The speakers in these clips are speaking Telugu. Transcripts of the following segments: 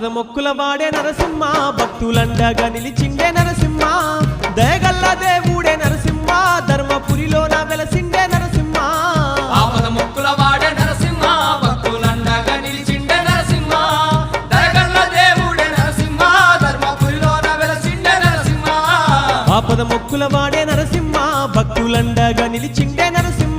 ఆపద మొక్కుల వాడే నరసింహ భక్తులండగా నిలిచిండే నరసింహ దయగల్ల దేవుడే నరసింహ ధర్మపురిలోన వెలసిండే నరసింహ ఆపద మొక్కుల వాడే నరసింహ భక్తులండగా నిలిచిండే నరసింహ దయగల్ల దేవుడే నరసింహ ధర్మపురిలోన వెలసిండే నరసింహ ఆపద మొక్కుల వాడే నరసింహ భక్తులండగా నిలిచిండే నరసింహ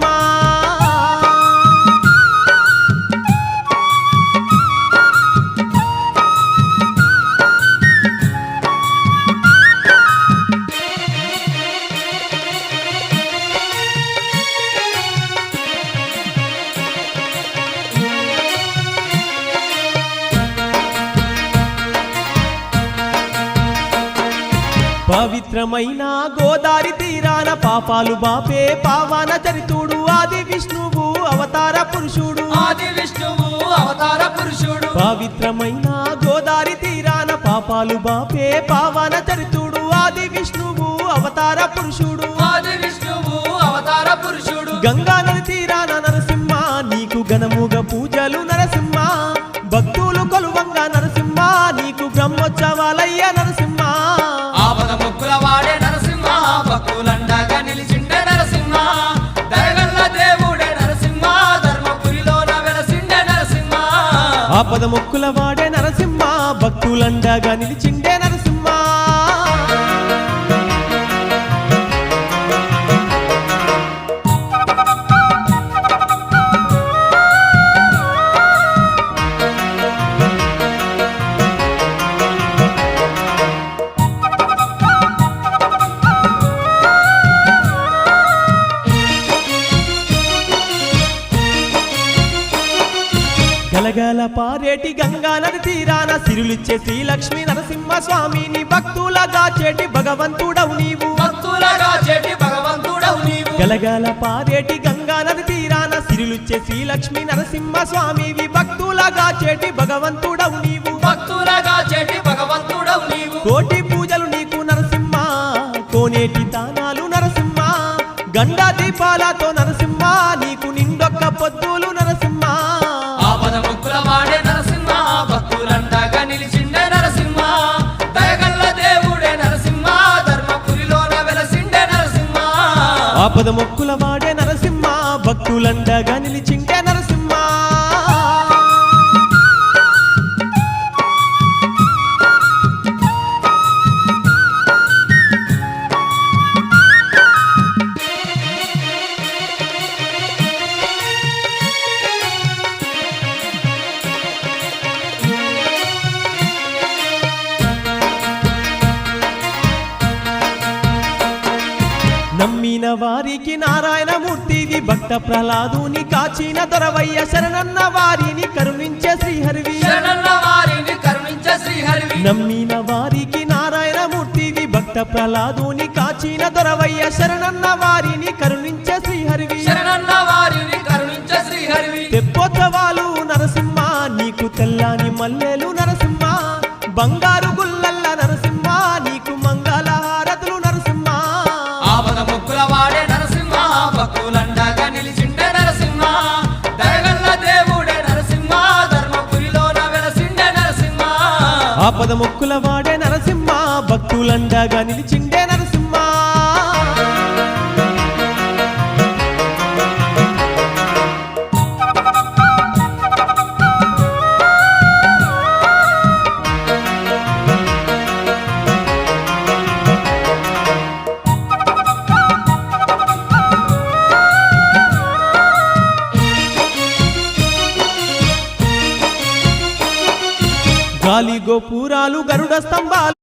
పవిత్రమైన గోదారి తీరాన పాపాలు బాపే పావన చరితుడు ఆది విష్ణువు అవతార పురుషుడు ఆది విష్ణువు అవతార పురుషుడు పవిత్రమైన గోదారి తీరాన పాపాలు బాపే పావన చరితుడు ఆది విష్ణువు అవతార పురుషుడు ఆది విష్ణువు అవతార పురుషుడు గంగా నది తీరాన నరసింహ నీకు ఘనముగా పూజలు నరసింహ భక్తులు కొలువంగా నరసింహ నీకు బ్రహ్మోత్సవాలయ్య నరసింహ ఆపద మొక్కుల వాడే నరసింహ భక్తులండగా నిలిచిండే నరసింహ దయగల్ల దేవుడే నరసింహ ధర్మపురిలోన వెలసిండే నరసింహ ఆపద మొక్కుల వాడే నరసింహ భక్తులండగా నిలిచిండే నరసింహ గలగల పారేటి గంగా నది తీరాన సిరులిచ్చే శ్రీలక్ష్మీ నరసింహ స్వామిని భక్తులగా చేటి భగవంతుడవు నీవు భక్తులగా చేటి భగవంతుడవు నీవు గలగల పారేటి గంగా నది తీరాన సిరులిచ్చే శ్రీలక్ష్మీ నరసింహ స్వామివి భక్తులగా చేటి భగవంతుడవు నీవు భక్తులగా చేటి భగవంతుడవు నీవు కోటి పూజలు నీకు నరసింహ కోనేటి దానాలు నరసింహ గండా దీపాలతో నరసింహ నీకు నిండొక్క పొద్దులు నరసింహ ఆపద మొక్కుల వాడే నరసింహ భక్తులండగా నిలిచిండే నరసింహ దయగల్ల దేవుడే నరసింహ ధర్మపురిలోన వెలసిండే నరసింహ ఆపద మొక్కుల వాడే నరసింహ భక్తులండగా నిలిచిండే నరసింహ నమ్మిన వారికి నారాయణమూర్తివి భక్త ప్రహ్లాదుని కాచిన దొరవయ్య శరణన్న వారిని కరుణించే శ్రీహరివి శరణన్న వారిని కరుణించే శ్రీహరివి నమ్మిన వారికి నారాయణమూర్తివి భక్త ప్రహ్లాదుని కాచిన దొరవయ్య శరణన్న వారిని కరుణించే శ్రీహరివి శరణన్న వారిని కరుణించే శ్రీహరివి తెప్పోత్సవాలు నరసింహ నీకు తెల్లాని మల్లెలు నరసింహ బంగారు గుల్లల్ల నరసింహ నీకు మంగళ హారతులు నరసింహ ఆపద మొక్కుల వాడే నరసింహ భక్తులండగా నిలిచిండే నరసింహ దయగల్ల దేవుడే నరసింహ ధర్మపురిలోన వెలసిండే నరసింహ ఆపద మొక్కుల వాడే నరసింహ భక్తులండగా నిలిచిండే నరసింహ గాలి గోపురాలు గరుడ స్తంభాలు